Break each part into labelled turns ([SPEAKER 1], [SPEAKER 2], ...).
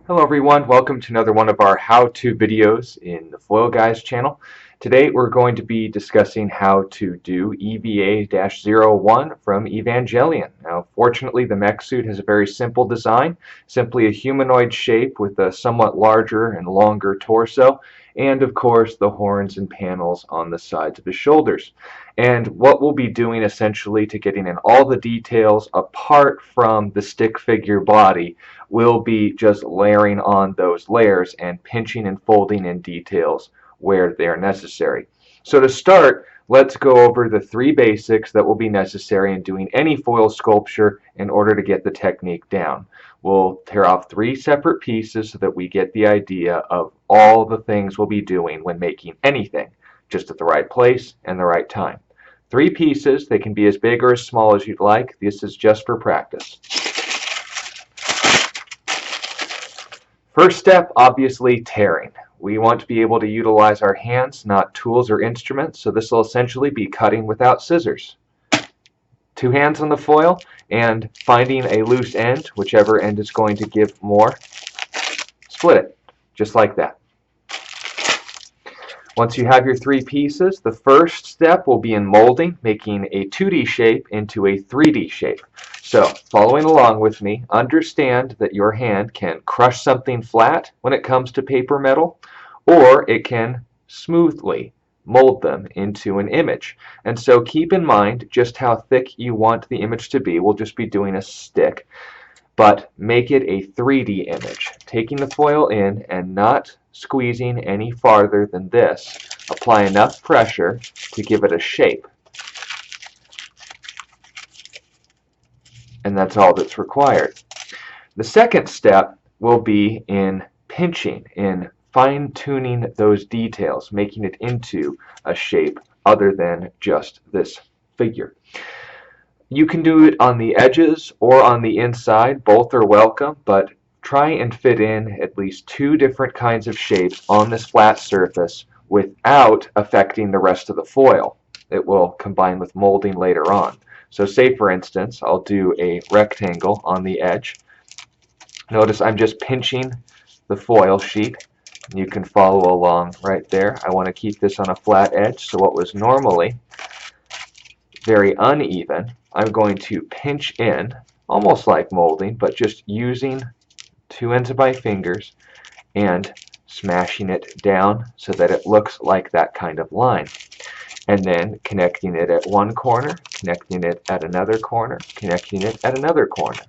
[SPEAKER 1] Hello everyone, welcome to another one of our how-to videos in the Foil Guys channel. Today we're going to be discussing how to do EVA-01 from Evangelion. Now fortunately the mech suit has a very simple design, simply a humanoid shape with a somewhat larger and longer torso, and of course the horns and panels on the sides of his shoulders. And what we'll be doing essentially to getting in all the details apart from the stick figure body will be just layering on those layers and pinching and folding in details where they're necessary. So to start, let's go over the three basics that will be necessary in doing any foil sculpture in order to get the technique down. We'll tear off three separate pieces so that we get the idea of all the things we'll be doing when making anything, just at the right place and the right time. Three pieces, they can be as big or as small as you'd like. This is just for practice. First step, obviously tearing. We want to be able to utilize our hands, not tools or instruments, so this will essentially be cutting without scissors. Two hands on the foil and finding a loose end, whichever end is going to give more. Split it, just like that. Once you have your three pieces, the first step will be in molding, making a 2D shape into a 3D shape. So, following along with me, understand that your hand can crush something flat when it comes to paper metal, or it can smoothly mold them into an image. And so keep in mind just how thick you want the image to be. We'll just be doing a stick, but make it a 3D image. Taking the foil in and not squeezing any farther than this. Apply enough pressure to give it a shape. And that's all that's required. The second step will be in pinching, in fine-tuning those details, making it into a shape other than just this figure. You can do it on the edges or on the inside, both are welcome, but try and fit in at least two different kinds of shapes on this flat surface without affecting the rest of the foil. It will combine with molding later on. So say for instance, I'll do a rectangle on the edge. Notice I'm just pinching the foil sheet. You can follow along right there. I want to keep this on a flat edge, so what was normally very uneven, I'm going to pinch in, almost like molding, but just using two ends of my fingers and smashing it down so that it looks like that kind of line. And then connecting it at one corner, connecting it at another corner, connecting it at another corner.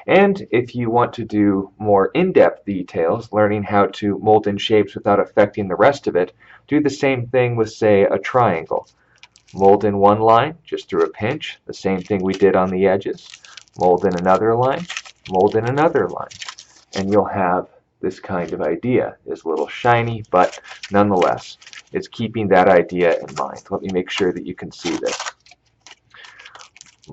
[SPEAKER 1] And if you want to do more in-depth details, learning how to mold in shapes without affecting the rest of it, do the same thing with, say, a triangle. Mold in one line, just through a pinch, the same thing we did on the edges. Mold in another line, mold in another line. And you'll have this kind of idea. It's a little shiny, but nonetheless, it's keeping that idea in mind. Let me make sure that you can see this.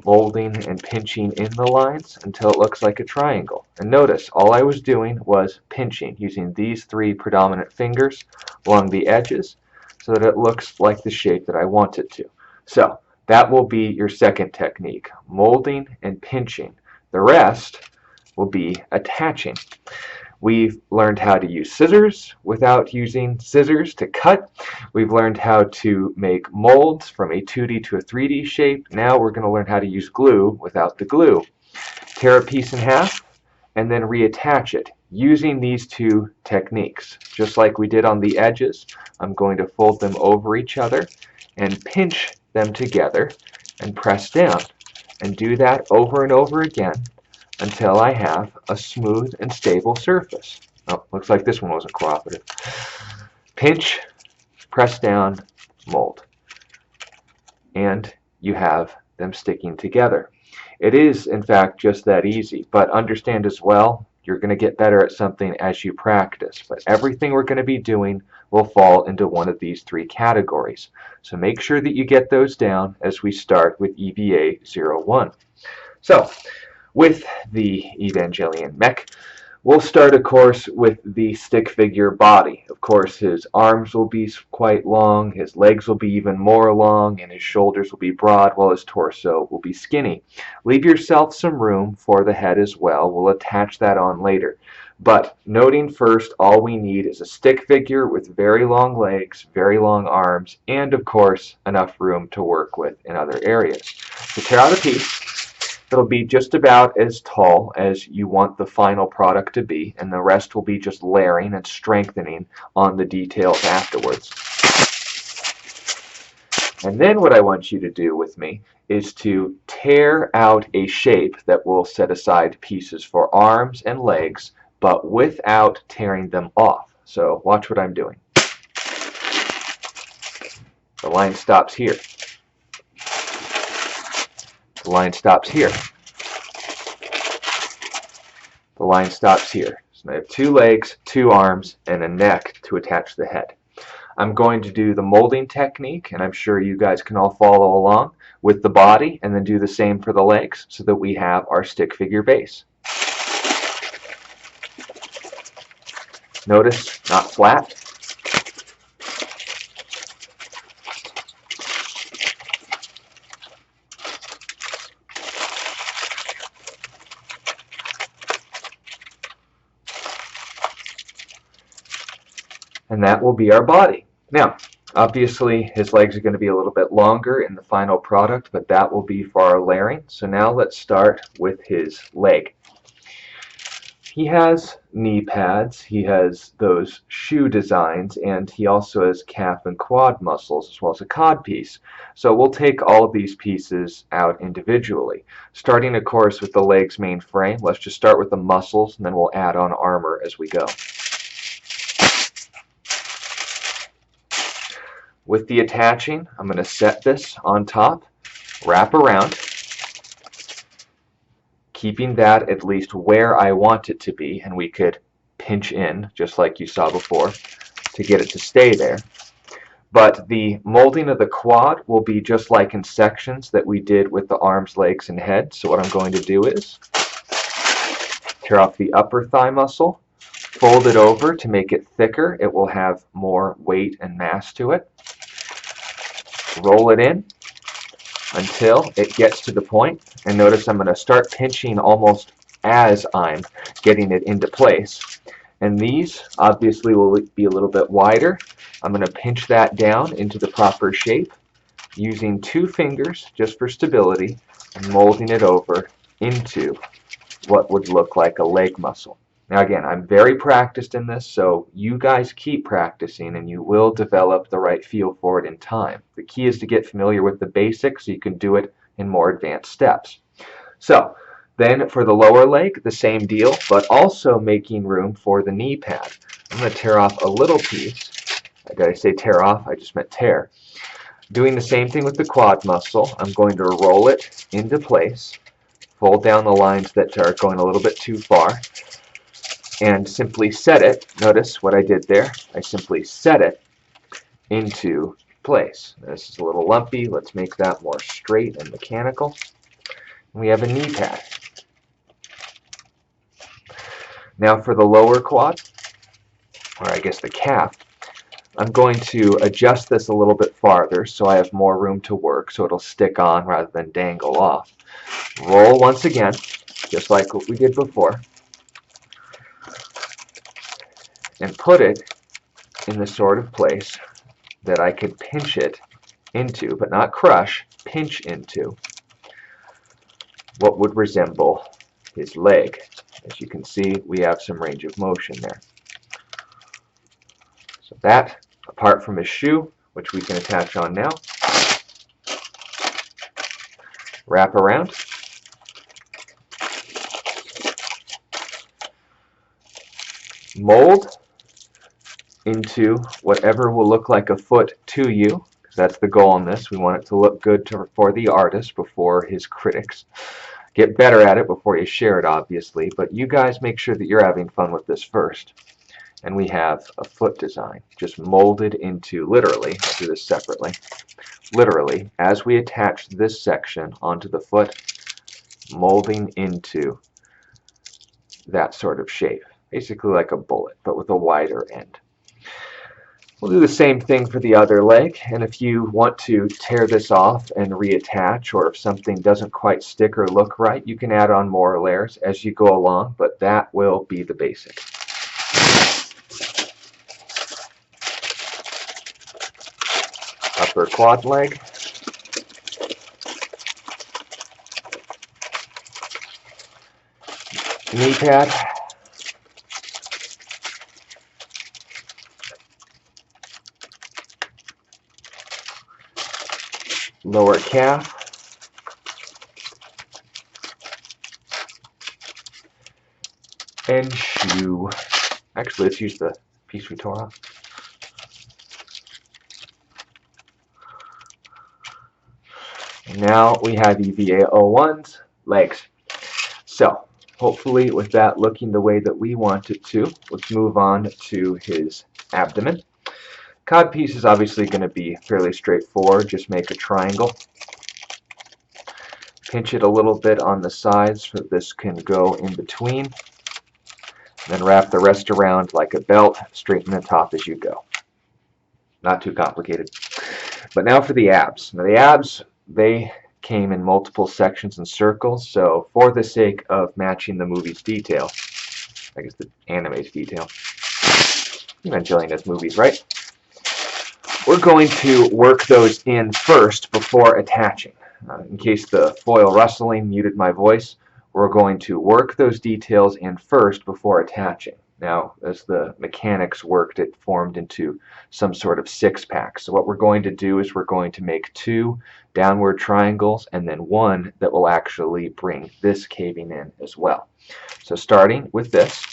[SPEAKER 1] Molding and pinching in the lines until it looks like a triangle. And notice, all I was doing was pinching, using these three predominant fingers along the edges so that it looks like the shape that I want it to. So, that will be your second technique, molding and pinching. The rest will be attaching. We've learned how to use scissors without using scissors to cut. We've learned how to make molds from a 2D to a 3D shape. Now we're going to learn how to use glue without the glue. Tear a piece in half and then reattach it using these two techniques. Just like we did on the edges, I'm going to fold them over each other and pinch them together and press down. And do that over and over again until I have a smooth and stable surface. Oh, looks like this one wasn't cooperative. Pinch, press down, mold. And you have them sticking together. It is, in fact, just that easy, but understand as well, you're going to get better at something as you practice. But everything we're going to be doing will fall into one of these three categories. So make sure that you get those down as we start with EVA-01. So, with the Evangelion mech, we'll start, of course, with the stick figure body. Of course, his arms will be quite long, his legs will be even more long, and his shoulders will be broad, while his torso will be skinny. Leave yourself some room for the head as well. We'll attach that on later. But noting first, all we need is a stick figure with very long legs, very long arms, and of course enough room to work with in other areas. So tear out a piece. It'll be just about as tall as you want the final product to be, and the rest will be just layering and strengthening on the details afterwards. And then what I want you to do with me is to tear out a shape that will set aside pieces for arms and legs, but without tearing them off. So watch what I'm doing. The line stops here. The line stops here. The line stops here. So I have 2 legs, 2 arms, and a neck to attach the head. I'm going to do the molding technique, and I'm sure you guys can all follow along with the body, and then do the same for the legs so that we have our stick figure base. Notice, not flat. And that will be our body. Now, obviously his legs are going to be a little bit longer in the final product, but that will be for our layering. So now let's start with his leg. He has knee pads, he has those shoe designs, and he also has calf and quad muscles as well as a cod piece. So we'll take all of these pieces out individually. Starting of course with the leg's main frame, let's just start with the muscles and then we'll add on armor as we go. With the attaching, I'm going to set this on top, wrap around, keeping that at least where I want it to be, and we could pinch in, just like you saw before, to get it to stay there. But the molding of the quad will be just like in sections that we did with the arms, legs, and head. So what I'm going to do is tear off the upper thigh muscle, fold it over to make it thicker. It will have more weight and mass to it. Roll it in until it gets to the point, and notice I'm going to start pinching almost as I'm getting it into place. And these obviously will be a little bit wider. I'm going to pinch that down into the proper shape using 2 fingers just for stability and molding it over into what would look like a leg muscle. Now again, I'm very practiced in this, so you guys keep practicing and you will develop the right feel for it in time. The key is to get familiar with the basics so you can do it in more advanced steps. So then for the lower leg, the same deal, but also making room for the knee pad. I'm going to tear off a little piece. Did I say tear off? I just meant tear. Doing the same thing with the quad muscle, I'm going to roll it into place, fold down the lines that are going a little bit too far, and simply set it. Notice what I did there. I simply set it into place. This is a little lumpy. Let's make that more straight and mechanical. And we have a knee pad. Now for the lower quad, or I guess the calf, I'm going to adjust this a little bit farther so I have more room to work so it'll stick on rather than dangle off. Roll once again, just like what we did before, and put it in the sort of place that I could pinch it into, but not crush, pinch into what would resemble his leg. As you can see, we have some range of motion there. So that, apart from his shoe, which we can attach on now, wrap around, mold into whatever will look like a foot to you, because that's the goal in this. We want it to look good for the artist before his critics. Get better at it before you share it, obviously, but you guys make sure that you're having fun with this first. And we have a foot design, just molded into, literally, I'll do this separately, literally, as we attach this section onto the foot, molding into that sort of shape. Basically like a bullet, but with a wider end. We'll do the same thing for the other leg, and if you want to tear this off and reattach, or if something doesn't quite stick or look right, you can add on more layers as you go along, but that will be the basic. upper quad leg, knee pad, lower calf, and shoe. Actually, let's use the piece we tore off. And now we have EVA 01's legs. So, hopefully with that looking the way that we want it to, let's move on to his abdomen. Cod piece is obviously going to be fairly straightforward. Just make a triangle. Pinch it a little bit on the sides so this can go in between. Then wrap the rest around like a belt, straighten the top as you go. Not too complicated. But now for the abs. Now the abs, they came in multiple sections and circles, so for the sake of matching the movie's detail, I guess the anime's detail, Evangelion has movies, right? We're going to work those in first before attaching. In case the foil rustling muted my voice, we're going to work those details in first before attaching. Now, as the mechanics worked, it formed into some sort of six-pack. So what we're going to do is we're going to make 2 downward triangles and then 1 that will actually bring this caving in as well. So starting with this,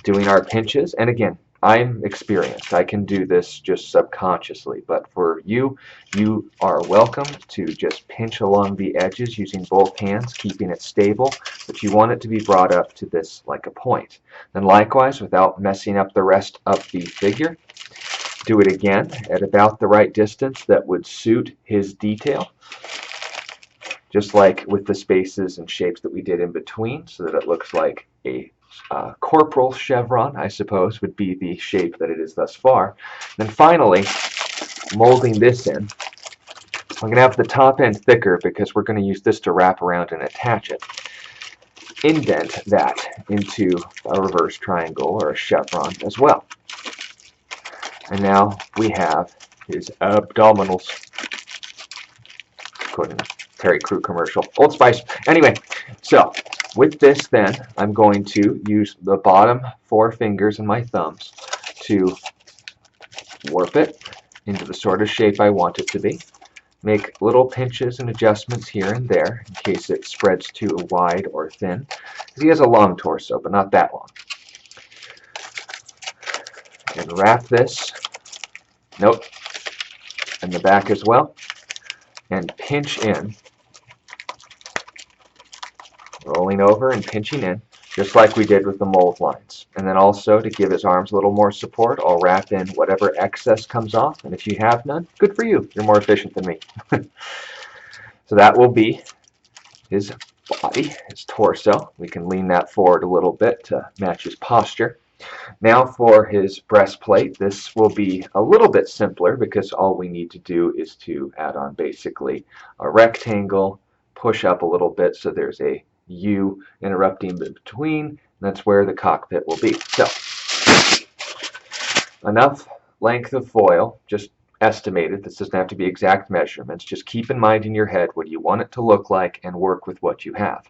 [SPEAKER 1] doing our pinches, and again, I'm experienced. I can do this just subconsciously, but for you, you are welcome to just pinch along the edges using both hands, keeping it stable, but you want it to be brought up to this like a point. Then likewise, without messing up the rest of the figure, do it again at about the right distance that would suit his detail, just like with the spaces and shapes that we did in between, so that it looks like a corporal chevron, I suppose, would be the shape that it is thus far. Then finally, molding this in, I'm going to have the top end thicker because we're going to use this to wrap around and attach it. Indent that into a reverse triangle or a chevron as well. And now we have his abdominals. Quoting a Terry Crew commercial. Old Spice. Anyway, so with this then, I'm going to use the bottom 4 fingers and my thumbs to warp it into the sort of shape I want it to be. Make little pinches and adjustments here and there in case it spreads too wide or thin. He has a long torso, but not that long. And wrap this, nope, and the back as well, and pinch in, rolling over and pinching in, just like we did with the mold lines. And then also, to give his arms a little more support, I'll wrap in whatever excess comes off, and if you have none, good for you. You're more efficient than me. So that will be his body, his torso. We can lean that forward a little bit to match his posture. Now for his breastplate, this will be a little bit simpler because all we need to do is to add on basically a rectangle, push up a little bit so there's a U interrupting between. That's where the cockpit will be. So, enough length of foil, just estimated. This doesn't have to be exact measurements. Just keep in mind in your head what you want it to look like and work with what you have.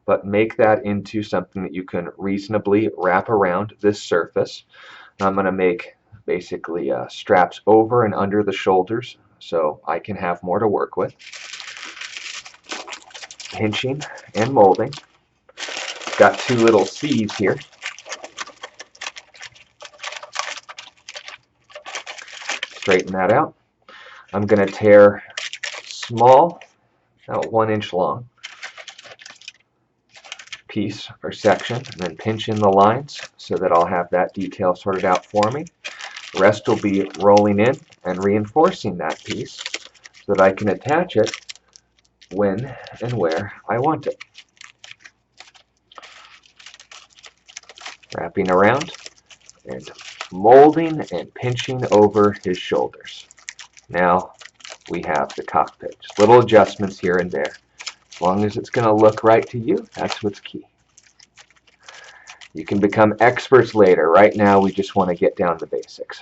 [SPEAKER 1] But make that into something that you can reasonably wrap around this surface. I'm going to make basically straps over and under the shoulders so I can have more to work with. Pinching and molding. Got 2 little C's here. Straighten that out. I'm going to tear small, about 1 inch long piece or section, and then pinch in the lines so that I'll have that detail sorted out for me. The rest will be rolling in and reinforcing that piece so that I can attach it when and where I want it. Wrapping around and molding and pinching over his shoulders. Now we have the cockpit. Just little adjustments here and there. As long as it's going to look right to you, that's what's key. You can become experts later. Right now, we just want to get down to basics.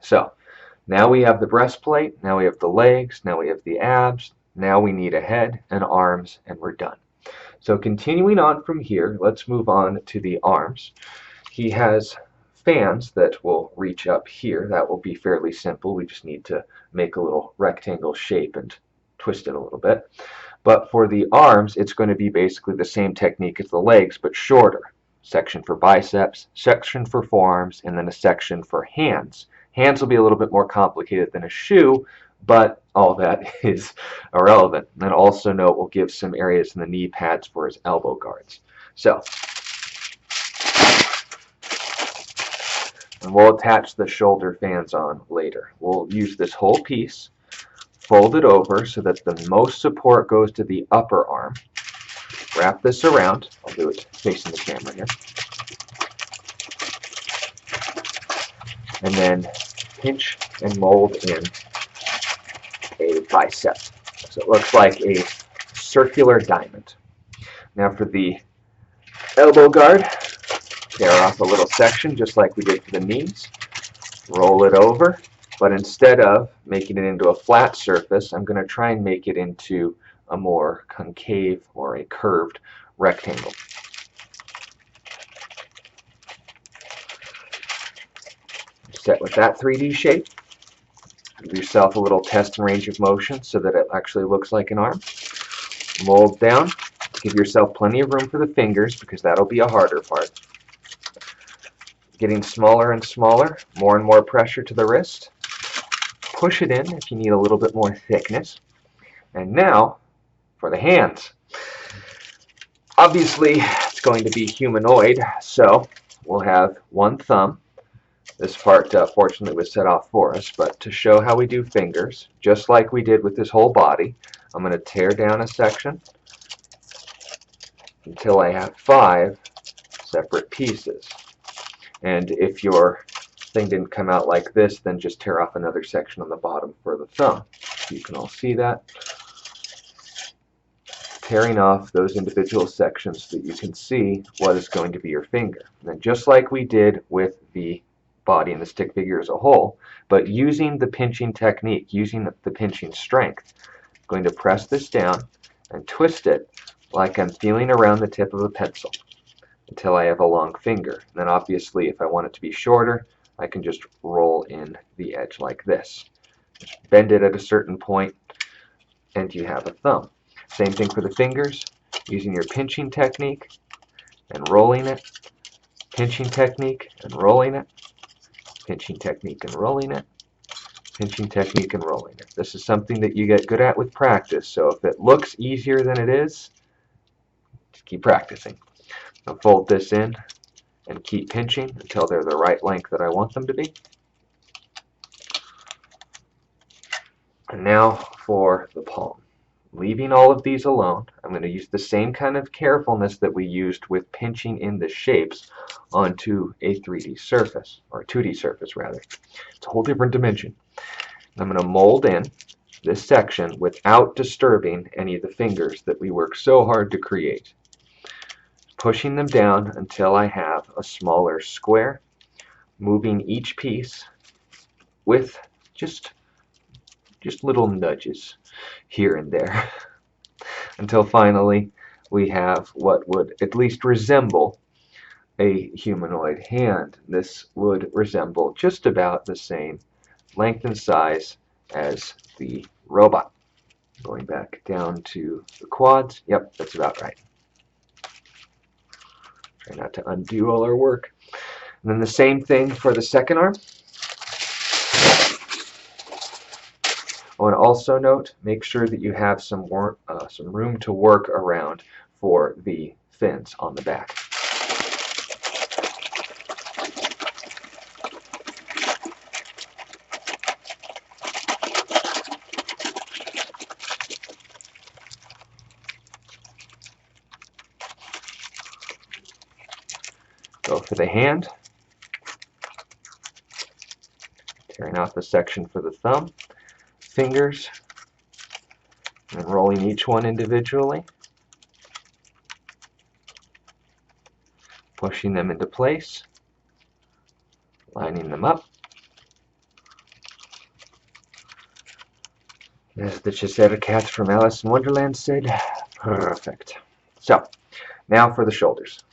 [SPEAKER 1] So, Now we have the breastplate, now we have the legs, now we have the abs, now we need a head and arms, and we're done. So continuing on from here, let's move on to the arms. He has fans that will reach up here. That will be fairly simple. We just need to make a little rectangle shape and twist it a little bit. But for the arms, it's going to be basically the same technique as the legs, but shorter. Section for biceps, section for forearms, and then a section for hands. Hands will be a little bit more complicated than a shoe, but all that is irrelevant. And also note we'll give some areas in the knee pads for his elbow guards. So, and we'll attach the shoulder fans on later. We'll use this whole piece, fold it over so that the most support goes to the upper arm. Wrap this around. I'll do it facing the camera here. And then pinch and mold in a bicep. So it looks like a circular diamond. Now for the elbow guard, tear off a little section just like we did for the knees. Roll it over, but instead of making it into a flat surface, I'm going to try and make it into a more concave or a curved rectangle. Set with that 3D shape. Give yourself a little test and range of motion so that it actually looks like an arm. Mold down. Give yourself plenty of room for the fingers because that'll be a harder part. Getting smaller and smaller, more and more pressure to the wrist. Push it in if you need a little bit more thickness. And now for the hands. Obviously, it's going to be humanoid, so we'll have one thumb. This part, fortunately, was set off for us, but to show how we do fingers, just like we did with this whole body, I'm going to tear down a section until I have 5 separate pieces. And if your thing didn't come out like this, then just tear off another section on the bottom for the thumb. You can all see that. Tearing off those individual sections so that you can see what is going to be your finger. And then just like we did with the body and the stick figure as a whole, but using the pinching technique, using the pinching strength, I'm going to press this down and twist it like I'm feeling around the tip of a pencil until I have a long finger. And then obviously if I want it to be shorter, I can just roll in the edge like this. Just bend it at a certain point and you have a thumb. Same thing for the fingers, using your pinching technique and rolling it, pinching technique and rolling it, pinching technique and rolling it, pinching technique and rolling it. This is something that you get good at with practice, so if it looks easier than it is, just keep practicing. I'll fold this in and keep pinching until they're the right length that I want them to be. And now for the palm. Leaving all of these alone, I'm going to use the same kind of carefulness that we used with pinching in the shapes onto a 3D surface, or a 2D surface rather. It's a whole different dimension. I'm going to mold in this section without disturbing any of the fingers that we worked so hard to create. Pushing them down until I have a smaller square, moving each piece with just little nudges here and there until finally we have what would at least resemble a humanoid hand. This would resemble just about the same length and size as the robot. Going back down to the quads. Yep, that's about right. Try not to undo all our work. And then the same thing for the second arm. I want to also note, make sure that you have some room to work around for the fins on the back. Go for the hand, tearing off the section for the thumb. Fingers and rolling each one individually, pushing them into place, lining them up, As the Chisetta cat from Alice in Wonderland said, perfect. So, now for the shoulders.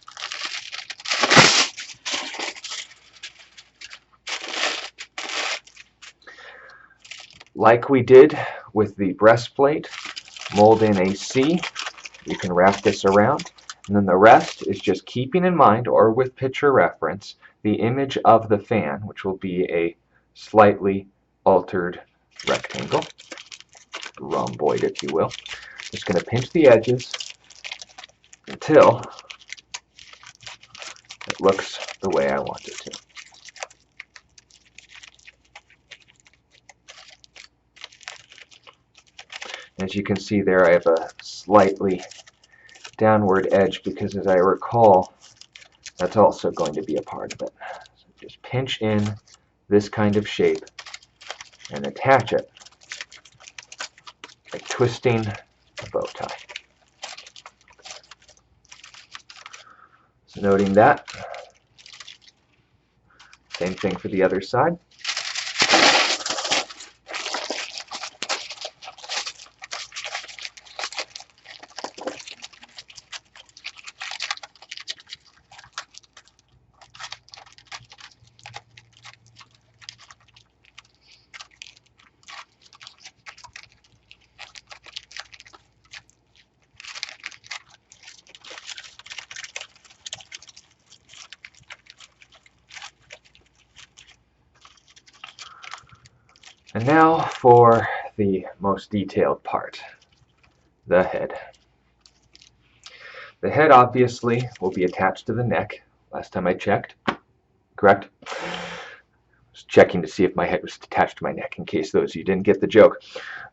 [SPEAKER 1] Like we did with the breastplate, mold in a C. You can wrap this around. And then the rest is just keeping in mind, or with picture reference, the image of the fan, which will be a slightly altered rectangle, rhomboid if you will. Just going to pinch the edges until it looks the way I want it to. As you can see there, I have a slightly downward edge because, as I recall, that's also going to be a part of it. So just pinch in this kind of shape and attach it like twisting a bow tie. So noting that, same thing for the other side. And now for the most detailed part, the head. The head obviously will be attached to the neck. Last time I checked, correct? Just checking to see if my head was attached to my neck in case those of you didn't get the joke.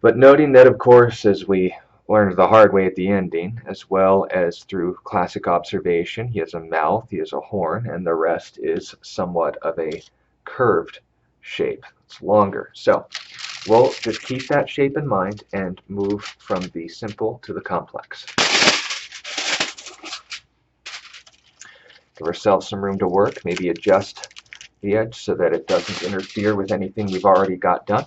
[SPEAKER 1] But noting that, of course, as we learned the hard way at the ending, as well as through classic observation, he has a mouth, he has a horn, and the rest is somewhat of a curved shape. It's longer. So we'll just keep that shape in mind and move from the simple to the complex. Give ourselves some room to work, maybe adjust the edge so that it doesn't interfere with anything we've already got done.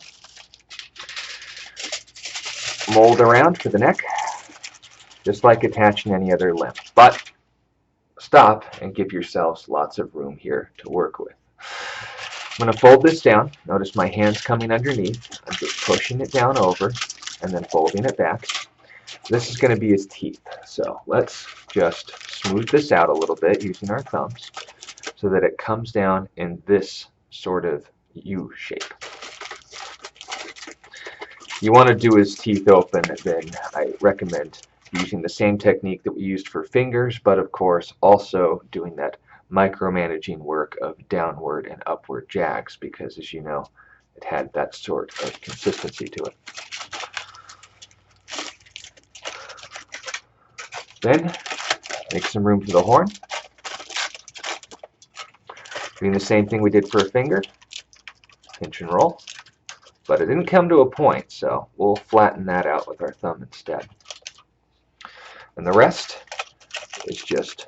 [SPEAKER 1] Mold around for the neck, just like attaching any other limb. But stop and give yourselves lots of room here to work with. I'm going to fold this down. Notice my hand's coming underneath. I'm just pushing it down over and then folding it back. This is going to be his teeth. So let's just smooth this out a little bit using our thumbs so that it comes down in this sort of U shape. If you want to do his teeth open, then I recommend using the same technique that we used for fingers, but of course also doing that micromanaging work of downward and upward jags, because as you know, it had that sort of consistency to it. Then make some room for the horn. Doing the same thing we did for a finger, pinch and roll, but it didn't come to a point, so we'll flatten that out with our thumb instead. And the rest is just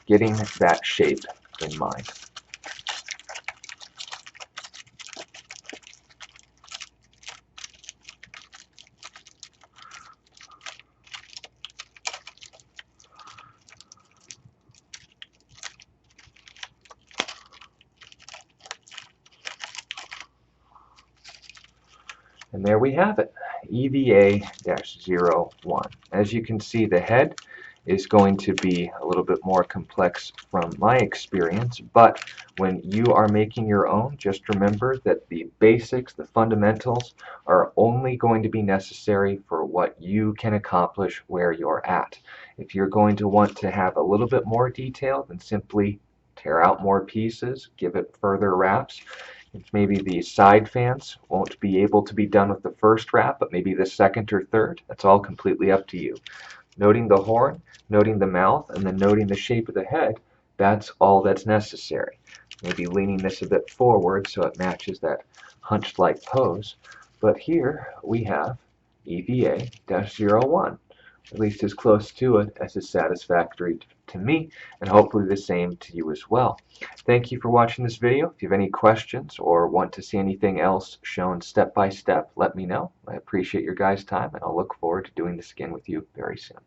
[SPEAKER 1] getting that shape in mind. And there we have it, EVA-01. As you can see, the head is going to be a little bit more complex from my experience, but when you are making your own, just remember that the basics, the fundamentals, are only going to be necessary for what you can accomplish where you're at. If you're going to want to have a little bit more detail, then simply tear out more pieces, give it further wraps. Maybe the side fans won't be able to be done with the first wrap, but maybe the second or third. That's all completely up to you. Noting the horn, noting the mouth, and then noting the shape of the head, that's all that's necessary. Maybe leaning this a bit forward so it matches that hunched-like pose. But here we have EVA-01. at least as close to it as is satisfactory to me, and hopefully the same to you as well. Thank you for watching this video. If you have any questions or want to see anything else shown step by step, let me know. I appreciate your guys' time, and I'll look forward to doing this again with you very soon.